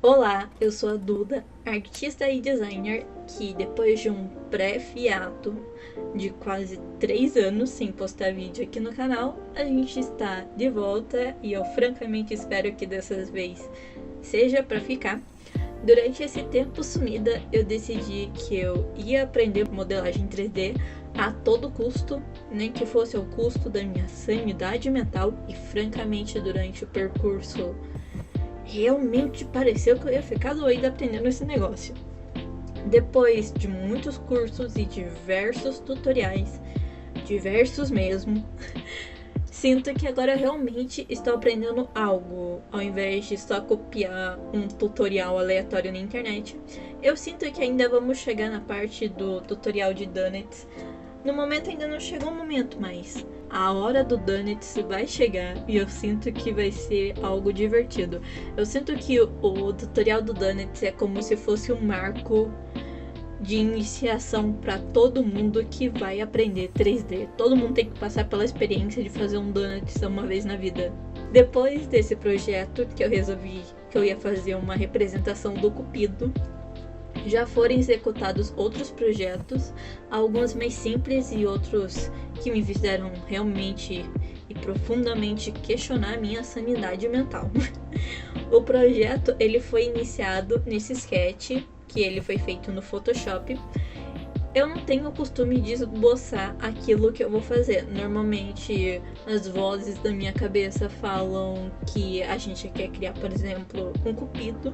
Olá, eu sou a Duda, artista e designer que depois de um pré-fiato de quase 3 anos sem postar vídeo aqui no canal, a gente está de volta e eu francamente espero que dessa vez seja para ficar. Durante esse tempo sumida, eu decidi que eu ia aprender modelagem 3D a todo custo, nem que fosse ao custo da minha sanidade mental, e francamente durante o percurso realmente pareceu que eu ia ficar doida aprendendo esse negócio. Depois de muitos cursos e diversos tutoriais, diversos mesmo, sinto que agora realmente estou aprendendo algo, ao invés de só copiar um tutorial aleatório na internet. Eu sinto que ainda vamos chegar na parte do tutorial de Donuts. No momento ainda não chegou o momento, mas a hora do Donuts vai chegar e eu sinto que vai ser algo divertido. Eu sinto que o tutorial do Donuts é como se fosse um marco de iniciação para todo mundo que vai aprender 3D. Todo mundo tem que passar pela experiência de fazer um Donuts uma vez na vida. Depois desse projeto que eu resolvi que eu ia fazer uma representação do Cupido, já foram executados outros projetos, alguns mais simples e outros que me fizeram realmente e profundamente questionar minha sanidade mental. O projeto ele foi iniciado nesse sketch, que ele foi feito no Photoshop. Eu não tenho o costume de esboçar aquilo que eu vou fazer. Normalmente as vozes da minha cabeça falam que a gente quer criar, por exemplo, um cupido,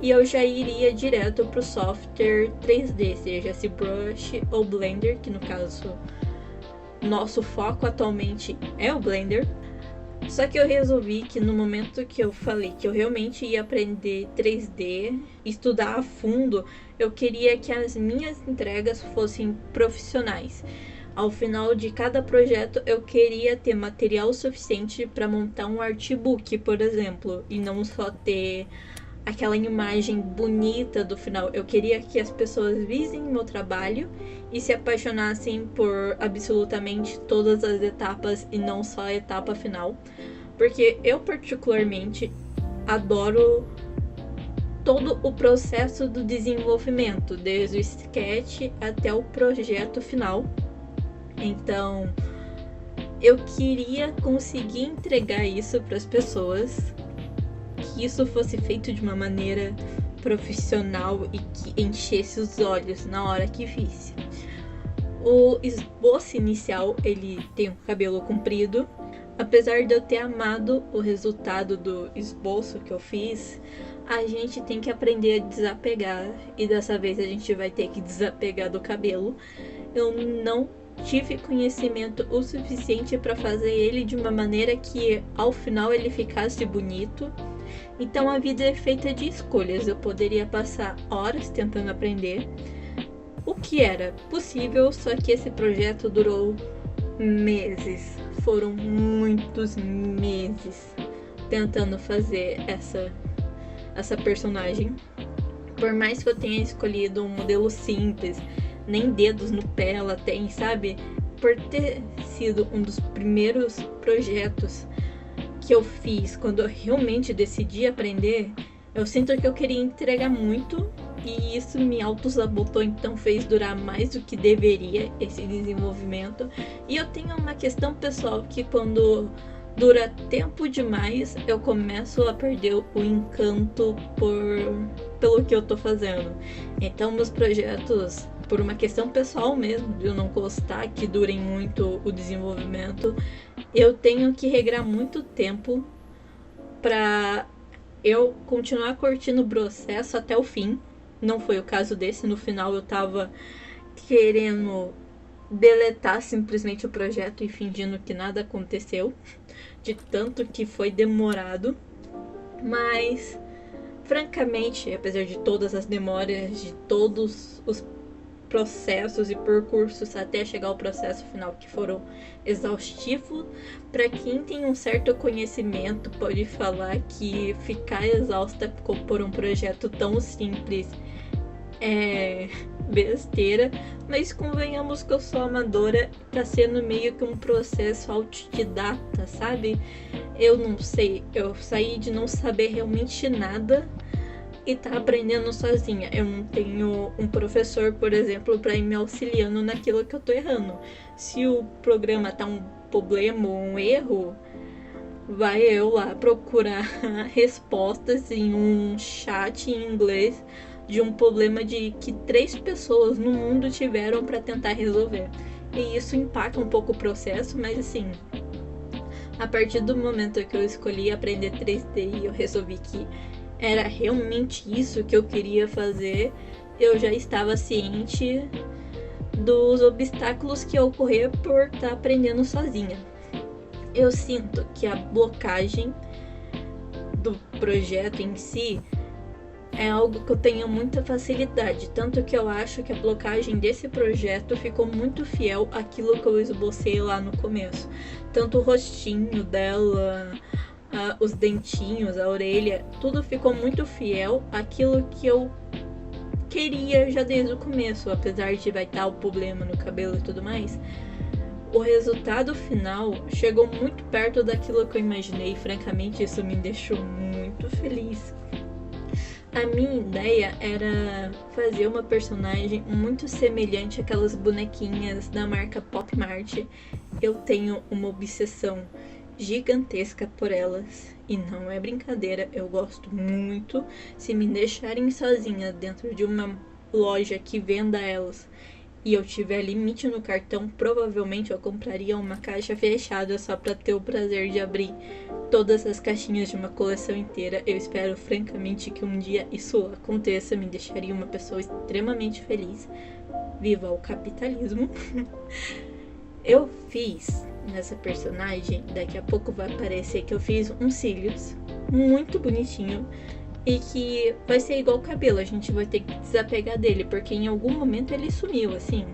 e eu já iria direto pro software 3D, seja se Brush ou Blender, que no caso nosso foco atualmente é o Blender. Só que eu resolvi que no momento que eu falei que eu realmente ia aprender 3D, estudar a fundo, eu queria que as minhas entregas fossem profissionais. Ao final de cada projeto, eu queria ter material suficiente para montar um artbook, por exemplo, e não só ter aquela imagem bonita do final. Eu queria que as pessoas vissem meu trabalho e se apaixonassem por absolutamente todas as etapas e não só a etapa final, porque eu particularmente adoro todo o processo do desenvolvimento, desde o sketch até o projeto final. Então eu queria conseguir entregar isso para as pessoas, que isso fosse feito de uma maneira profissional e que enchesse os olhos na hora que visse. O esboço inicial, ele tem um cabelo comprido. Apesar de eu ter amado o resultado do esboço que eu fiz, a gente tem que aprender a desapegar, e dessa vez a gente vai ter que desapegar do cabelo. Eu não tive conhecimento o suficiente para fazer ele de uma maneira que ao final ele ficasse bonito. Então a vida é feita de escolhas. Eu poderia passar horas tentando aprender, o que era possível, só que esse projeto durou meses. Foram muitos meses tentando fazer essa personagem. Por mais que eu tenha escolhido um modelo simples, nem dedos no pé ela tem, sabe? Por ter sido um dos primeiros projetos que eu fiz quando eu realmente decidi aprender, eu sinto que eu queria entregar muito e isso me auto-sabotou, então fez durar mais do que deveria esse desenvolvimento. E eu tenho uma questão pessoal que quando dura tempo demais eu começo a perder o encanto pelo que eu tô fazendo. Então meus projetos, por uma questão pessoal mesmo, de eu não gostar que durem muito o desenvolvimento, eu tenho que regrar muito tempo pra eu continuar curtindo o processo até o fim. Não foi o caso desse. No final eu tava querendo deletar simplesmente o projeto e fingindo que nada aconteceu, de tanto que foi demorado. Mas francamente, apesar de todas as demoras, de todos os processos e percursos até chegar ao processo final que foram exaustivos, para quem tem um certo conhecimento pode falar que ficar exausta por um projeto tão simples é besteira, mas convenhamos que eu sou amadora, tá sendo meio que um processo autodidata, sabe? Eu não sei, eu saí de não saber realmente nada e tá aprendendo sozinha. Eu não tenho um professor, por exemplo, para ir me auxiliando naquilo que eu tô errando. Se o programa tá um problema ou um erro, vai eu lá procurar respostas em um chat em inglês de um problema de que 3 pessoas no mundo tiveram para tentar resolver. E isso impacta um pouco o processo, mas assim, a partir do momento que eu escolhi aprender 3D e eu resolvi que era realmente isso que eu queria fazer, eu já estava ciente dos obstáculos que ia ocorrer por estar aprendendo sozinha. Eu sinto que a blocagem do projeto em si é algo que eu tenho muita facilidade, tanto que eu acho que a blocagem desse projeto ficou muito fiel àquilo que eu esbocei lá no começo. Tanto o rostinho dela, os dentinhos, a orelha, tudo ficou muito fiel àquilo que eu queria já desde o começo, apesar de vai estar o problema no cabelo e tudo mais. O resultado final chegou muito perto daquilo que eu imaginei, e francamente isso me deixou muito feliz. A minha ideia era fazer uma personagem muito semelhante àquelas bonequinhas da marca Pop Mart. Eu tenho uma obsessão gigantesca por elas e não é brincadeira, eu gosto muito. Se me deixarem sozinha dentro de uma loja que venda elas e eu tiver limite no cartão, provavelmente eu compraria uma caixa fechada só para ter o prazer de abrir todas as caixinhas de uma coleção inteira. Eu espero francamente que um dia isso aconteça, me deixaria uma pessoa extremamente feliz. Viva o capitalismo! Eu fiz nessa personagem, daqui a pouco vai aparecer que eu fiz uns cílios muito bonitinho e que vai ser igual o cabelo, a gente vai ter que desapegar dele, porque em algum momento ele sumiu, assim.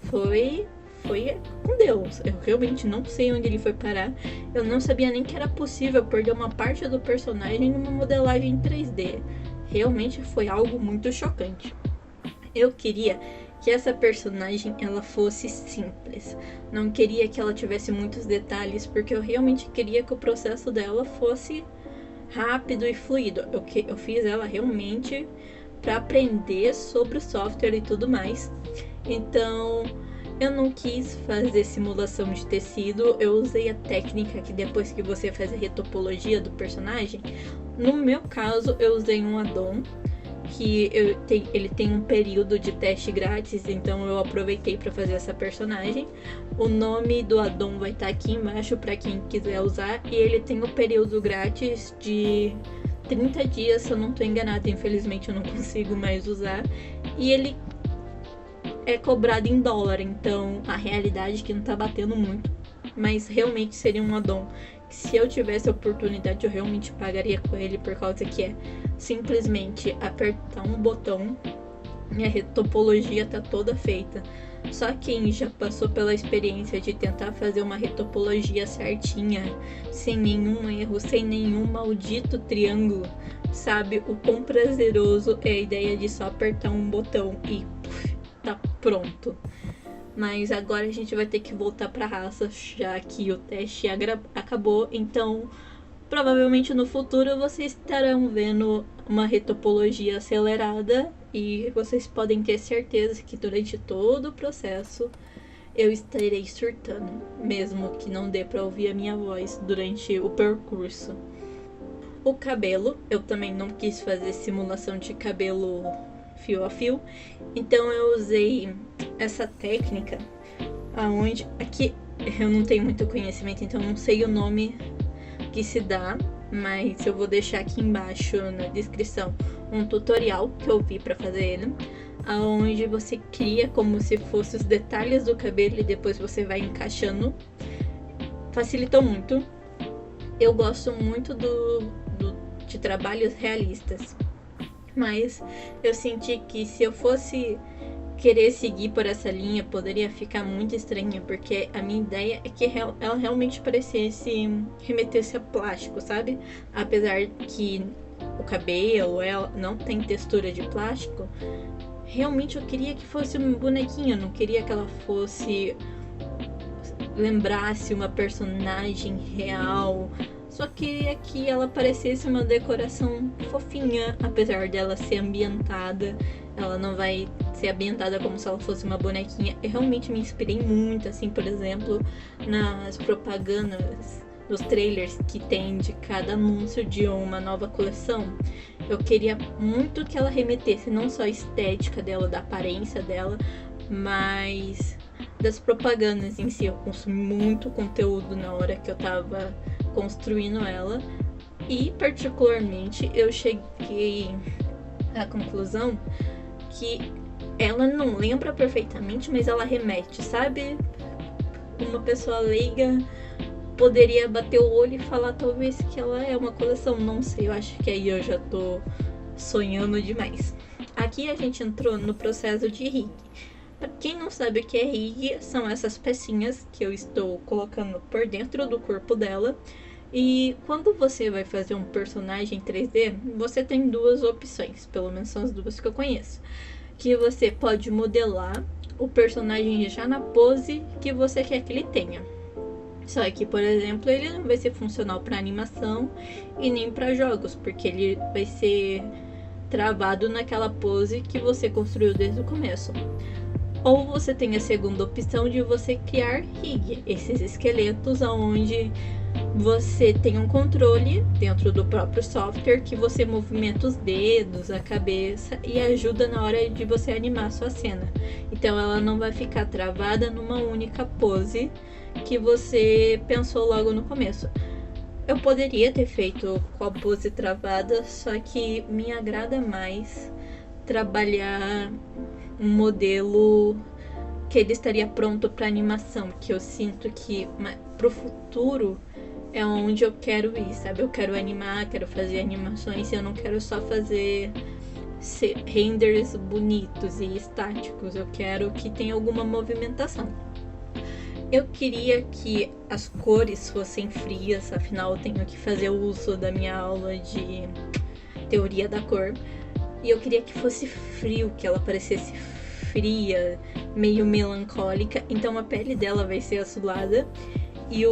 Foi com Deus. Eu realmente não sei onde ele foi parar. Eu não sabia nem que era possível perder uma parte do personagem numa modelagem em 3D. Realmente foi algo muito chocante. Eu queria que essa personagem ela fosse simples. Não queria que ela tivesse muitos detalhes, porque eu realmente queria que o processo dela fosse rápido e fluido. Eu fiz ela realmente para aprender sobre o software e tudo mais. Então, eu não quis fazer simulação de tecido, eu usei a técnica que depois que você faz a retopologia do personagem, no meu caso eu usei um addon que ele tem um período de teste grátis, então eu aproveitei para fazer essa personagem. O nome do addon vai estar aqui embaixo para quem quiser usar, e ele tem o período grátis de 30 dias, se eu não estou enganada, infelizmente eu não consigo mais usar, e ele é cobrado em dólar, então a realidade é que não tá batendo muito, mas realmente seria um addon que, se eu tivesse a oportunidade, eu realmente pagaria com ele, por causa que é simplesmente apertar um botão e a retopologia tá toda feita. Só quem já passou pela experiência de tentar fazer uma retopologia certinha, sem nenhum erro, sem nenhum maldito triângulo, sabe o quão prazeroso é a ideia de só apertar um botão e tá pronto. Mas agora a gente vai ter que voltar pra raça, já que o teste acabou. Então, provavelmente no futuro vocês estarão vendo uma retopologia acelerada, e vocês podem ter certeza que durante todo o processo eu estarei surtando, mesmo que não dê pra ouvir a minha voz durante o percurso. O cabelo, eu também não quis fazer simulação de cabelo fio a fio, então eu usei essa técnica aonde aqui eu não tenho muito conhecimento, então não sei o nome que se dá, mas eu vou deixar aqui embaixo na descrição um tutorial que eu vi para fazer ele, aonde você cria como se fosse os detalhes do cabelo e depois você vai encaixando. Facilitou muito. Eu gosto muito de trabalhos realistas, mas eu senti que se eu fosse querer seguir por essa linha, poderia ficar muito estranha, porque a minha ideia é que ela realmente remetesse a plástico, sabe? Apesar que o cabelo, ela não tem textura de plástico, realmente eu queria que fosse uma bonequinha, eu não queria que ela lembrasse uma personagem real, só queria que ela parecesse uma decoração fofinha, apesar dela ser ambientada. Ela não vai ser ambientada como se ela fosse uma bonequinha. Eu realmente me inspirei muito, assim, por exemplo, nas propagandas, nos trailers que tem de cada anúncio de uma nova coleção. Eu queria muito que ela remetesse não só a estética dela, da aparência dela, mas das propagandas em si. Eu consumi muito conteúdo na hora que eu tava construindo ela, e particularmente eu cheguei à conclusão que ela não lembra perfeitamente, mas ela remete, sabe? Uma pessoa leiga poderia bater o olho e falar talvez que ela é uma coleção, não sei, eu acho que aí eu já tô sonhando demais. Aqui a gente entrou no processo de rig. Para quem não sabe o que é rig, são essas pecinhas que eu estou colocando por dentro do corpo dela. E quando você vai fazer um personagem 3D, você tem duas opções, pelo menos são as duas que eu conheço. Que você pode modelar o personagem já na pose que você quer que ele tenha. Só que, por exemplo, ele não vai ser funcional para animação e nem para jogos, porque ele vai ser travado naquela pose que você construiu desde o começo. Ou você tem a segunda opção de você criar rig, esses esqueletos onde você tem um controle dentro do próprio software que você movimenta os dedos, a cabeça e ajuda na hora de você animar a sua cena. Então ela não vai ficar travada numa única pose que você pensou logo no começo. Eu poderia ter feito com a pose travada, só que me agrada mais trabalhar um modelo que ele estaria pronto para animação, que eu sinto que pro futuro é onde eu quero ir, sabe? Eu quero animar, quero fazer animações, eu não quero só fazer renders bonitos e estáticos, eu quero que tenha alguma movimentação. Eu queria que as cores fossem frias, afinal eu tenho que fazer uso da minha aula de teoria da cor. E eu queria que fosse frio, que ela parecesse fria, meio melancólica. Então a pele dela vai ser azulada. E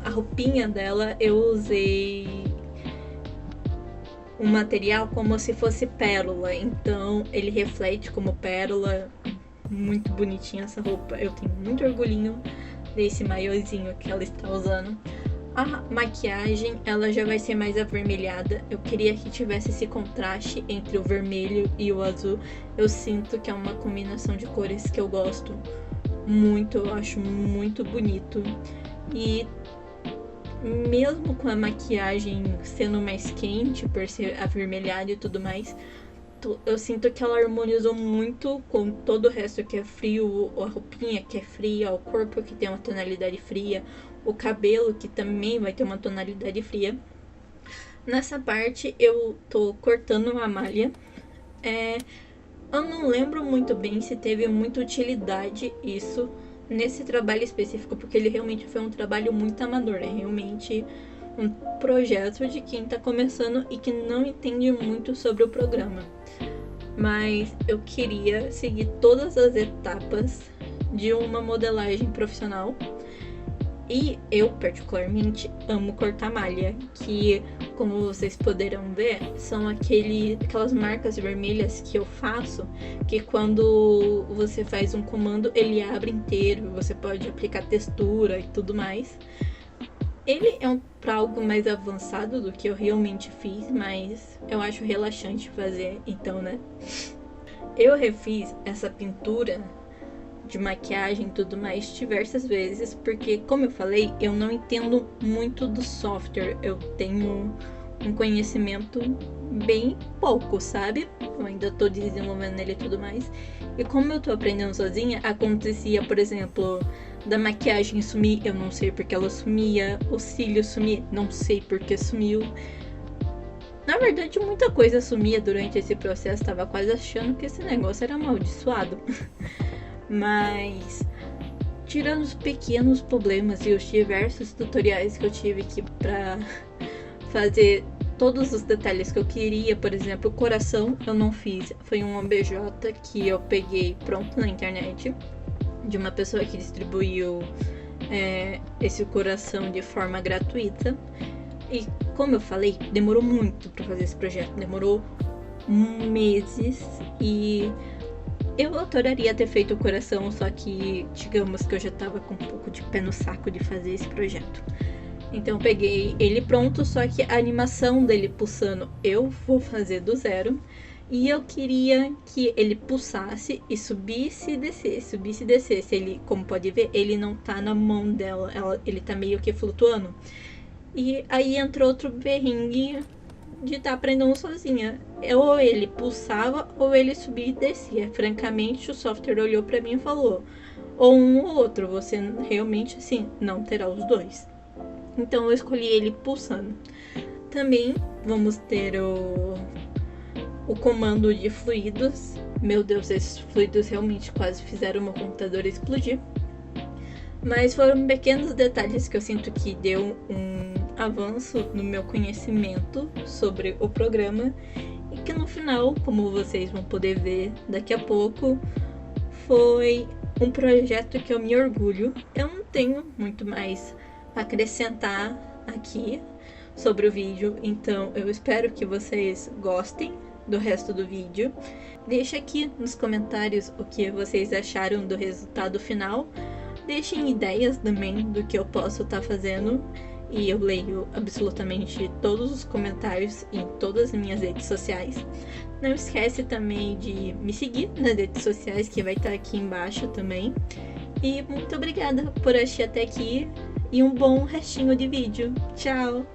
a roupinha dela eu usei um material como se fosse pérola. Então ele reflete como pérola. Muito bonitinha essa roupa. Eu tenho muito orgulhinho desse maiôzinho que ela está usando. A maquiagem, ela já vai ser mais avermelhada. Eu queria que tivesse esse contraste entre o vermelho e o azul. Eu sinto que é uma combinação de cores que eu gosto muito. Eu acho muito bonito. E mesmo com a maquiagem sendo mais quente, por ser avermelhada e tudo mais, eu sinto que ela harmonizou muito com todo o resto que é frio, a roupinha que é fria, o corpo que tem uma tonalidade fria, o cabelo que também vai ter uma tonalidade fria. Nessa parte eu tô cortando uma malha. Eu não lembro muito bem se teve muita utilidade isso nesse trabalho específico, porque ele realmente foi um trabalho muito amador, é realmente um projeto de quem tá começando e que não entende muito sobre o programa. Mas eu queria seguir todas as etapas de uma modelagem profissional. E eu, particularmente, amo cortar malha, que, como vocês poderão ver, são aquelas marcas vermelhas que eu faço, que quando você faz um comando, ele abre inteiro, você pode aplicar textura e tudo mais. Ele é para algo mais avançado do que eu realmente fiz, mas eu acho relaxante fazer, então, né? Eu refiz essa pintura de maquiagem e tudo mais diversas vezes, porque, como eu falei, eu não entendo muito do software. Eu tenho um conhecimento bem pouco, sabe? Eu ainda tô desenvolvendo ele e tudo mais. E como eu tô aprendendo sozinha, acontecia, por exemplo, da maquiagem sumir, eu não sei porque ela sumia, o cílio sumir, não sei porque sumiu. Na verdade, muita coisa sumia durante esse processo, tava quase achando que esse negócio era amaldiçoado. Mas, tirando os pequenos problemas e os diversos tutoriais que eu tive aqui pra fazer todos os detalhes que eu queria, por exemplo, o coração eu não fiz, foi um OBJ que eu peguei pronto na internet, de uma pessoa que distribuiu esse coração de forma gratuita. E como eu falei, demorou muito para fazer esse projeto, demorou meses e eu adoraria ter feito o coração, só que digamos que eu já tava com um pouco de pé no saco de fazer esse projeto. Então eu peguei ele pronto, só que a animação dele pulsando eu vou fazer do zero. E eu queria que ele pulsasse e subisse e descesse, subisse e descesse. Ele, como pode ver, ele não tá na mão dela, ele tá meio que flutuando. E aí entrou outro berringue de estar aprendendo sozinha. Ou ele pulsava ou ele subia e descia. Francamente, o software olhou para mim e falou: ou um ou outro, você realmente assim não terá os dois. Então eu escolhi ele pulsando. Também vamos ter o comando de fluidos. Meu Deus, esses fluidos realmente quase fizeram o meu computador explodir. Mas foram pequenos detalhes que eu sinto que deu um avanço no meu conhecimento sobre o programa e que no final, como vocês vão poder ver daqui a pouco, foi um projeto que eu me orgulho. Eu não tenho muito mais a acrescentar aqui sobre o vídeo, então eu espero que vocês gostem do resto do vídeo. Deixa aqui nos comentários o que vocês acharam do resultado final. Deixem ideias também do que eu posso estar fazendo. E eu leio absolutamente todos os comentários em todas as minhas redes sociais. Não esquece também de me seguir nas redes sociais, que vai estar aqui embaixo também. E muito obrigada por assistir até aqui. E um bom restinho de vídeo. Tchau!